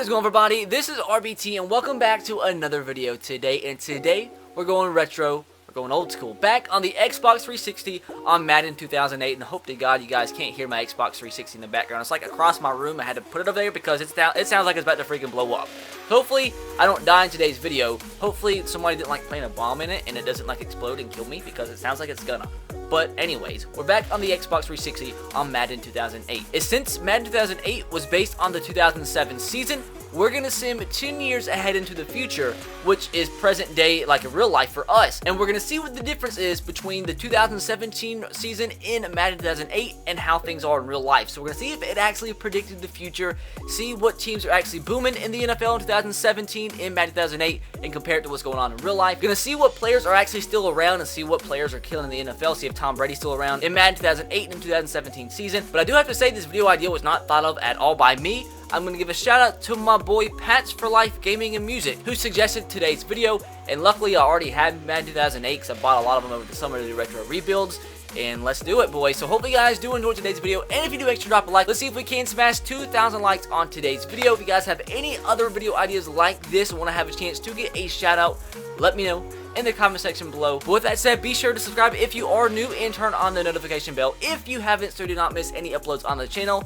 What is going on, everybody? This is RBT and welcome back to another video today. And today we're going retro, we're going old school, back on the Xbox 360 on Madden 2008. And I hope to God you guys can't hear my Xbox 360 in the background. It's like across my room. I had to put it over there because it sounds like it's about to freaking blow up. Hopefully I don't die in today's video. Hopefully somebody didn't like plant a bomb in it and it doesn't like explode and kill me, because it sounds like it's gonna. But anyways, we're back on the Xbox 360 on Madden 2008. Since Madden 2008 was based on the 2007 season, we're gonna sim 10 years ahead into the future, which is present day, like in real life for us. And we're gonna see what the difference is between the 2017 season in Madden 2008 and how things are in real life. So we're gonna see if it actually predicted the future, see what teams are actually booming in the NFL in 2017 in Madden 2008, and compare it to what's going on in real life. We're gonna see what players are actually still around and see what players are killing in the NFL, see if Tom Brady's still around in Madden 2008 and 2017 season. But I do have to say, this video idea was not thought of at all by me. I'm going to give a shout out to my boy Patch for Life Gaming and Music, who suggested today's video. And luckily I already had Madden 2008 because I bought a lot of them over the summer to do retro rebuilds. And let's do it, boys. So hopefully you guys do enjoy today's video, and if you do, make sure to drop a like. Let's see if we can smash 2,000 likes on today's video. If you guys have any other video ideas like this and want to have a chance to get a shout out, let me know in the comment section below. But with that said, be sure to subscribe if you are new and turn on the notification bell if you haven't, so do not miss any uploads on the channel.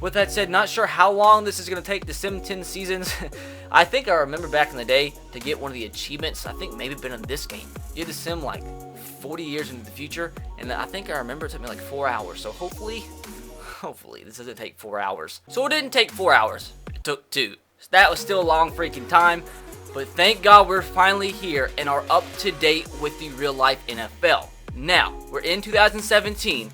With that said, not sure how long this is going to take to sim 10 seasons. I think I remember back in the day, to get one of the achievements, I think maybe been in this game, you had to sim like 40 years into the future, and I think I remember it took me like 4 hours. So hopefully this doesn't take 4 hours. So it didn't take 4 hours, it took 2. So that was still a long freaking time, but thank God we're finally here and are up to date with the real life NFL. Now, we're in 2017,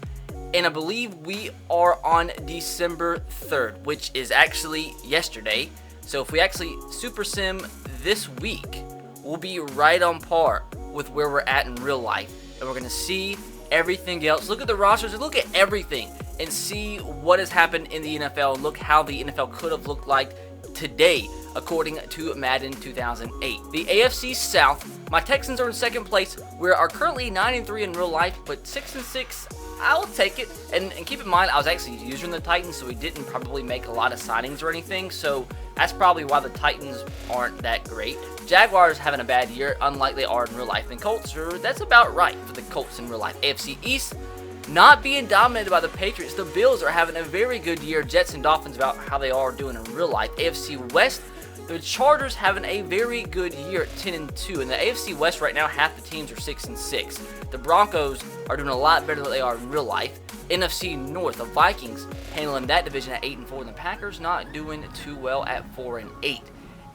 and I believe we are on December 3rd, which is actually yesterday. So if we actually super sim this week, we'll be right on par with where we're at in real life. And we're going to see everything else. Look at the rosters, look at everything, and see what has happened in the NFL. Look how the NFL could have looked like today, according to Madden 2008. The AFC South, my Texans are in second place. We are currently 9-3 in real life, but 6-6. I'll take it. And keep in mind, I was actually using the Titans, so we didn't probably make a lot of signings or anything. So that's probably why the Titans aren't that great. Jaguars having a bad year, unlike they are in real life. And Colts, that's about right for the Colts in real life. AFC East, not being dominated by the Patriots. The Bills are having a very good year. Jets and Dolphins about how they are doing in real life. AFC West, the Chargers having a very good year at 10-2. In the AFC West right now, half the teams are 6-6. The Broncos are doing a lot better than they are in real life. NFC North, the Vikings handling that division at 8-4. And the Packers not doing too well at 4-8.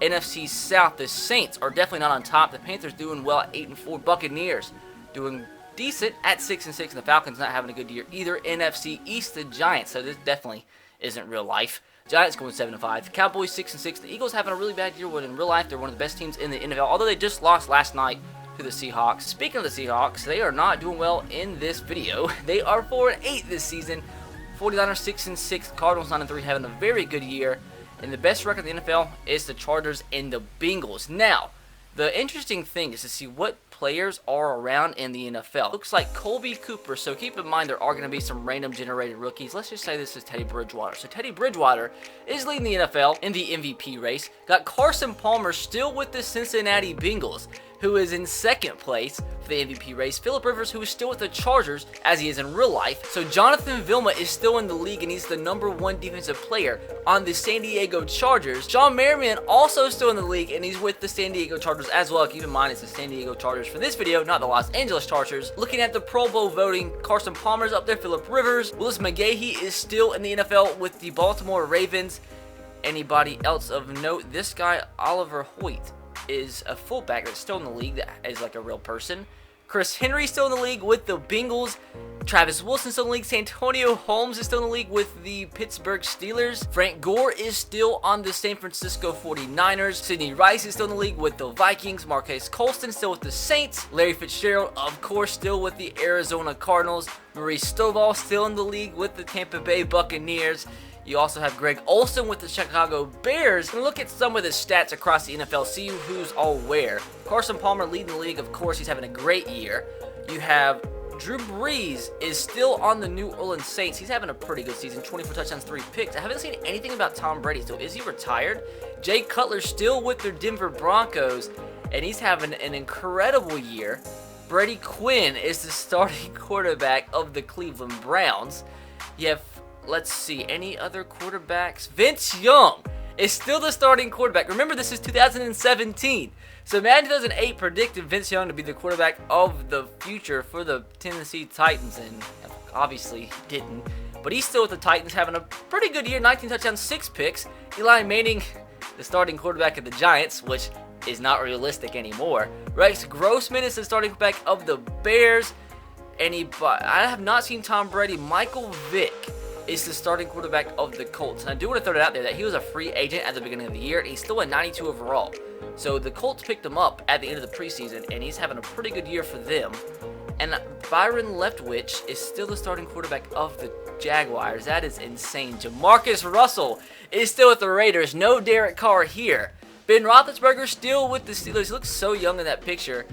NFC South, the Saints are definitely not on top. The Panthers doing well at 8-4. Buccaneers doing decent at 6-6. And the Falcons not having a good year either. NFC East, the Giants. So this definitely isn't real life. Giants going 7-5. Cowboys 6-6. The Eagles having a really bad year, when in real life they're one of the best teams in the NFL, although they just lost last night to the Seahawks. Speaking of the Seahawks, they are not doing well in this video. They are 4-8 this season. 49ers 6-6. Cardinals 9-3 having a very good year. And the best record in the NFL is the Chargers and the Bengals. Now, the interesting thing is to see what players are around in the NFL. Looks like Colby Cooper, so keep in mind there are going to be some random generated rookies. Let's just say this is Teddy Bridgewater. So Teddy Bridgewater is leading the NFL in the MVP race. Got Carson Palmer still with the Cincinnati Bengals, who is in second place for the MVP race. Phillip Rivers, who is still with the Chargers, as he is in real life. So Jonathan Vilma is still in the league, and he's the #1 defensive player on the San Diego Chargers. John Merriman also still in the league, and he's with the San Diego Chargers as well. Keep in mind, it's the San Diego Chargers for this video, not the Los Angeles Chargers. Looking at the Pro Bowl voting, Carson Palmer's up there, Phillip Rivers. Willis McGahee is still in the NFL with the Baltimore Ravens. Anybody else of note? This guy, Oliver Hoyt, is a fullback that's still in the league, that is like a real person. Chris Henry still in the league with the Bengals. Travis Wilson still in the league. Santonio Holmes is still in the league with the Pittsburgh Steelers. Frank Gore is still on the San Francisco 49ers. Sidney Rice is still in the league with the Vikings. Marquez Colston still with the Saints. Larry Fitzgerald, of course, still with the Arizona Cardinals. Maurice Stovall still in the league with the Tampa Bay Buccaneers. You also have Greg Olsen with the Chicago Bears. And look at some of the stats across the NFL, see who's all where. Carson Palmer leading the league, of course, he's having a great year. You have Drew Brees is still on the New Orleans Saints. He's having a pretty good season, 24 touchdowns, 3 picks. I haven't seen anything about Tom Brady, so is he retired? Jay Cutler's still with the Denver Broncos, and he's having an incredible year. Brady Quinn is the starting quarterback of the Cleveland Browns. You have, let's see, any other quarterbacks? Vince Young is still the starting quarterback. Remember, this is 2017. So Madden 2008 predicted Vince Young to be the quarterback of the future for the Tennessee Titans, and obviously he didn't. But he's still with the Titans, having a pretty good year, 19 touchdowns, 6 picks. Eli Manning, the starting quarterback of the Giants, which is not realistic anymore. Rex Grossman is the starting quarterback of the Bears. I have not seen Tom Brady. Michael Vick is the starting quarterback of the Colts. And I do want to throw it out there that he was a free agent at the beginning of the year, and he's still a 92 overall. So the Colts picked him up at the end of the preseason, and he's having a pretty good year for them. And Byron Leftwich is still the starting quarterback of the Jaguars. That is insane. Jamarcus Russell is still with the Raiders. No Derek Carr here. Ben Roethlisberger still with the Steelers. He looks so young in that picture,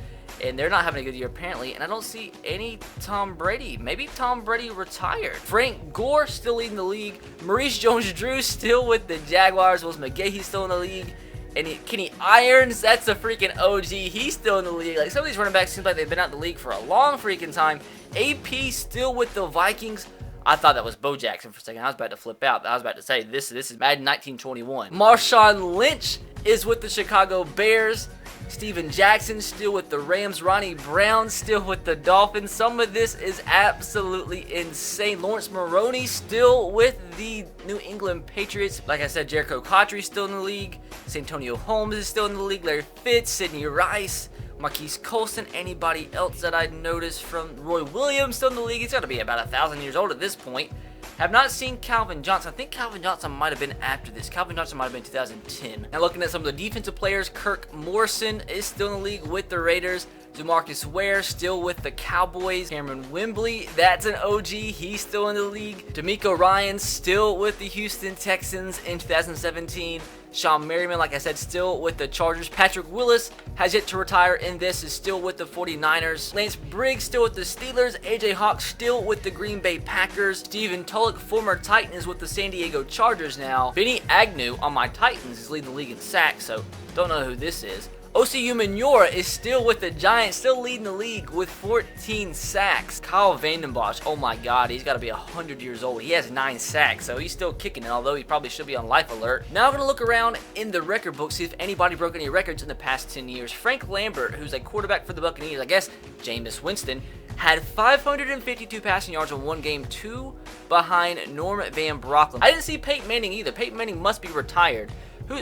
and they're not having a good year apparently. And I don't see any Tom Brady. Maybe Tom Brady retired. Frank Gore still leading the league. Maurice Jones-Drew still with the Jaguars. Willis McGahee still in the league. And Kenny Irons, that's a freaking OG. He's still in the league. Like, some of these running backs seem like they've been out in the league for a long freaking time. AP still with the Vikings. I thought that was Bo Jackson for a second. I was about to flip out. I was about to say, this is Madden 1921. Marshawn Lynch is with the Chicago Bears. Steven Jackson still with the Rams. Ronnie Brown still with the Dolphins. Some of this is absolutely insane. Lawrence Maroney still with the New England Patriots. Like I said, Jericho Cotchery still in the league. Santonio Holmes is still in the league. Larry Fitz, Sidney Rice, Marquise Colston. Anybody else that I noticed from Roy Williams still in the league? He's got to be about 1,000 years old at this point. Have not seen Calvin Johnson. I think Calvin Johnson might have been after this. Calvin Johnson might have been 2010. Now looking at some of the defensive players, Kirk Morrison is still in the league with the Raiders. DeMarcus Ware still with the Cowboys. Cameron Wembley, that's an OG. He's still in the league. D'Amico Ryan still with the Houston Texans in 2017. Sean Merriman, like I said, still with the Chargers. Patrick Willis has yet to retire in this, is still with the 49ers. Lance Briggs still with the Steelers. AJ Hawk still with the Green Bay Packers. Stephen Tulloch, former Titan, is with the San Diego Chargers now. Benny Agnew on my Titans is leading the league in sacks, so don't know who this is. Osi Umenyiora is still with the Giants, still leading the league with 14 sacks. Kyle Vandenbosch, oh my god, he's got to be 100 years old. He has 9 sacks, so he's still kicking it, although he probably should be on life alert. Now I'm going to look around in the record book, see if anybody broke any records in the past 10 years. Frank Lambert, who's a quarterback for the Buccaneers, I guess Jameis Winston, had 552 passing yards in one game, 2 behind Norm Van Brocklin. I didn't see Peyton Manning either. Peyton Manning must be retired.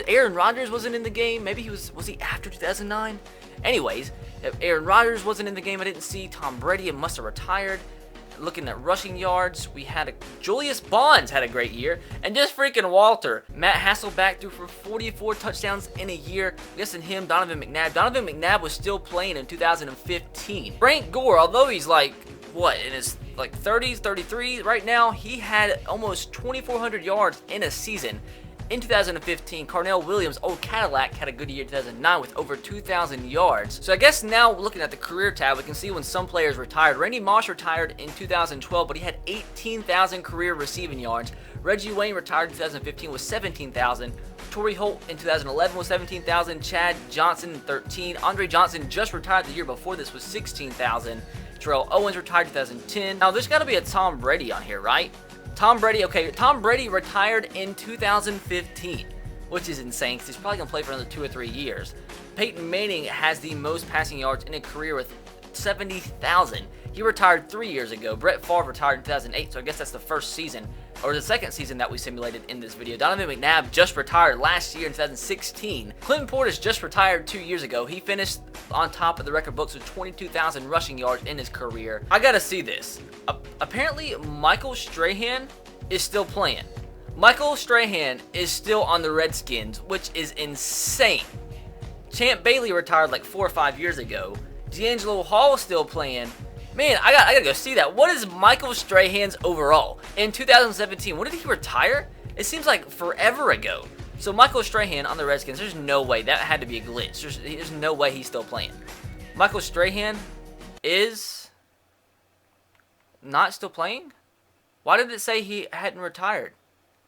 Aaron Rodgers wasn't in the game. Maybe was he after 2009? Anyways, if Aaron Rodgers wasn't in the game, I didn't see Tom Brady and must have retired. Looking at rushing yards, we had Julius Bonds had a great year, and just freaking Walter. Matt Hasselbeck threw for 44 touchdowns in a year. I'm guessing him, Donovan McNabb. Donovan McNabb was still playing in 2015. Frank Gore, although he's like, what, in his like 30s, 33 right now, he had almost 2,400 yards in a season. In 2015, Carnell Williams, old Cadillac, had a good year in 2009 with over 2,000 yards. So I guess now looking at the career tab, we can see when some players retired. Randy Moss retired in 2012, but he had 18,000 career receiving yards. Reggie Wayne retired in 2015 with 17,000. Torrey Holt in 2011 was 17,000. Chad Johnson 13. Andre Johnson just retired the year before this with 16,000. Terrell Owens retired in 2010. Now there's got to be a Tom Brady on here, right? Tom Brady, okay, Tom Brady retired in 2015, which is insane because he's probably going to play for another 2 or 3 years. Peyton Manning has the most passing yards in a career with 70,000. He retired 3 years ago. Brett Favre retired in 2008, so I guess that's the first season, or the second season that we simulated in this video. Donovan McNabb just retired last year in 2016. Clinton Portis just retired 2 years ago. He finished on top of the record books with 22,000 rushing yards in his career. I gotta see this. Apparently, Michael Strahan is still playing. Michael Strahan is still on the Redskins, which is insane. Champ Bailey retired like 4 or 5 years ago. D'Angelo Hall is still playing. Man, I gotta go see that. What is Michael Strahan's overall? In 2017, when did he retire? It seems like forever ago. So Michael Strahan on the Redskins, there's no way. That had to be a glitch. There's no way he's still playing. Michael Strahan is not still playing? Why did it say he hadn't retired?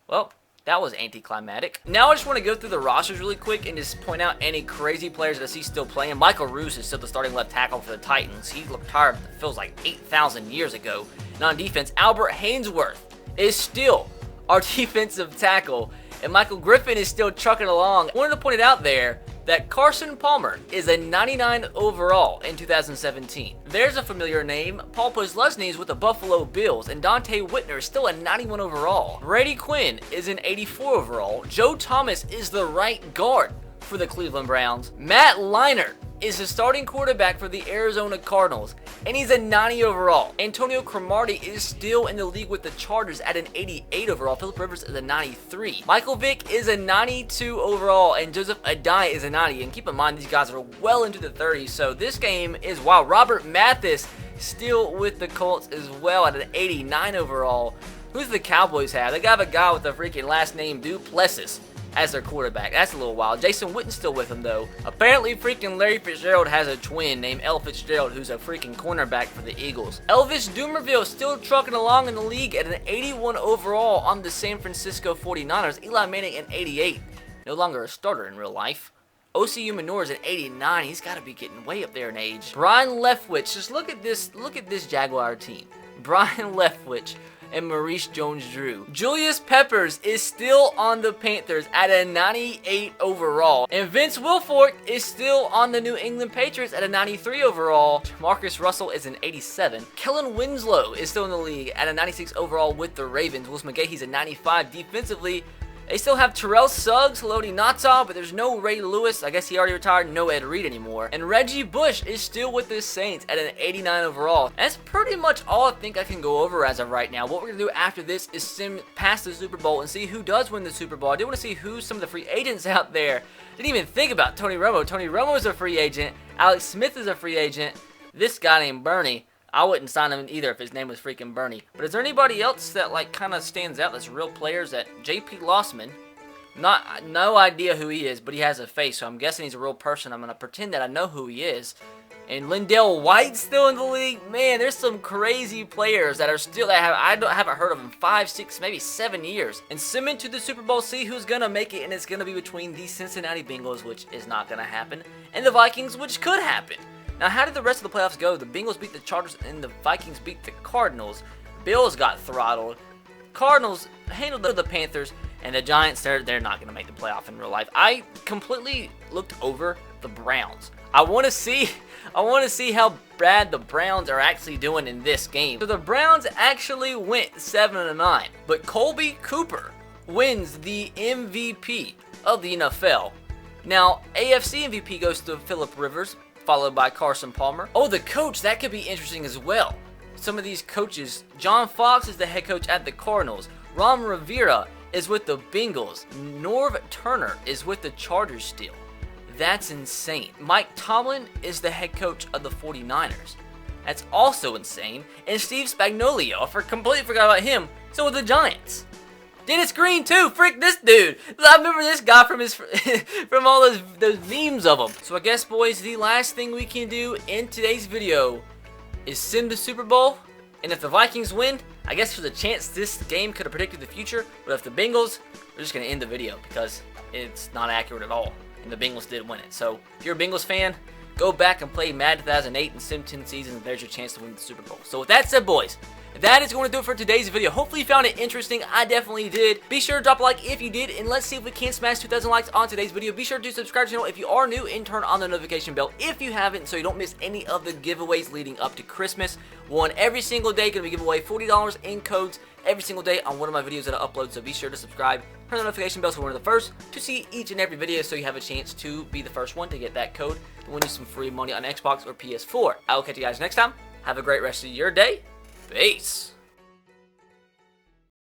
Well, that was anticlimactic. Now I just want to go through the rosters really quick and just point out any crazy players that I see still playing. Michael Roos is still the starting left tackle for the Titans. He retired, it feels like 8,000 years ago. And on defense, Albert Hainsworth is still our defensive tackle. And Michael Griffin is still trucking along. I wanted to point it out there that Carson Palmer is a 99 overall in 2017. There's a familiar name. Paul Posluszny is with the Buffalo Bills, and Dante Whitner is still a 91 overall. Brady Quinn is an 84 overall. Joe Thomas is the right guard for the Cleveland Browns. Matt Leinart is the starting quarterback for the Arizona Cardinals, and he's a 90 overall. Antonio Cromartie is still in the league with the Chargers at an 88 overall. Philip Rivers is a 93. Michael Vick is a 92 overall, and Joseph Adai is a 90. And keep in mind, these guys are well into the 30s, so this game is wild. Robert Mathis still with the Colts as well at an 89 overall. Who's the Cowboys have? They got a guy with a freaking last name Duplessis as their quarterback. That's a little wild. Jason Witten's still with him, though. Apparently, freaking Larry Fitzgerald has a twin named Elle Fitzgerald, who's a freaking cornerback for the Eagles. Elvis Dumerville still trucking along in the league at an 81 overall on the San Francisco 49ers. Eli Manning an 88. No longer a starter in real life. OCU Manor is an 89. He's got to be getting way up there in age. Brian Leftwich. Just look at this Jaguar team. Brian Leftwich and Maurice Jones-Drew. Julius Peppers is still on the Panthers at a 98 overall. And Vince Wilfork is still on the New England Patriots at a 93 overall. Marcus Russell is an 87. Kellen Winslow is still in the league at a 96 overall with the Ravens. Willis McGahee's a 95 defensively. They still have Terrell Suggs, Haloti Ngata, but there's no Ray Lewis. I guess he already retired, no Ed Reed anymore. And Reggie Bush is still with the Saints at an 89 overall. That's pretty much all I think I can go over as of right now. What we're going to do after this is sim past the Super Bowl and see who does win the Super Bowl. I do want to see who some of the free agents out there. Didn't even think about Tony Romo. Tony Romo is a free agent. Alex Smith is a free agent. This guy named Bernie, I wouldn't sign him either if his name was freaking Bernie. But is there anybody else that like kind of stands out that's real players? That JP Lossman, no idea who he is, but he has a face, so I'm guessing he's a real person. I'm gonna pretend that I know who he is. And Lindell White's still in the league. Man, there's some crazy players that are still I haven't heard of in 5, 6, maybe 7 years. And sim into the Super Bowl, see who's gonna make it, and it's gonna be between the Cincinnati Bengals, which is not gonna happen, and the Vikings, which could happen. Now, how did the rest of the playoffs go? The Bengals beat the Chargers and the Vikings beat the Cardinals. Bills got throttled. Cardinals handled the Panthers, and the Giants, they're not going to make the playoff in real life. I completely looked over the Browns. I want to see how bad the Browns are actually doing in this game. So the Browns actually went 7-9, but Colby Cooper wins the MVP of the NFL. Now, AFC MVP goes to Philip Rivers, followed by Carson Palmer. Oh, the coach, that could be interesting as well. Some of these coaches, John Fox is the head coach at the Cardinals. Ron Rivera is with the Bengals. Norv Turner is with the Chargers still. That's insane. Mike Tomlin is the head coach of the 49ers. That's also insane. And Steve Spagnuolo, I completely forgot about him, so with the Giants. Dennis Green too, frick this dude. I remember this guy from from all those memes of him. So I guess, boys, the last thing we can do in today's video is sim the Super Bowl. And if the Vikings win, I guess there's a chance this game could have predicted the future. But if the Bengals, we're just going to end the video because it's not accurate at all. And the Bengals did win it. So if you're a Bengals fan, go back and play Madden 2008 and sim 10 seasons. There's your chance to win the Super Bowl. So with that said, boys, that is going to do it for today's video. Hopefully you found it interesting. I definitely did. Be sure to drop a like if you did, and let's see if we can smash 2,000 likes on today's video. Be sure to subscribe to the channel if you are new and turn on the notification bell if you haven't, so you don't miss any of the giveaways leading up to Christmas. One every single day, going to be giving away $40 in codes every single day on one of my videos that I upload, so be sure to subscribe. Turn the notification bell so you're one of the first to see each and every video, so you have a chance to be the first one to get that code and win you some free money on Xbox or PS4. I will catch you guys next time. Have a great rest of your day. Peace.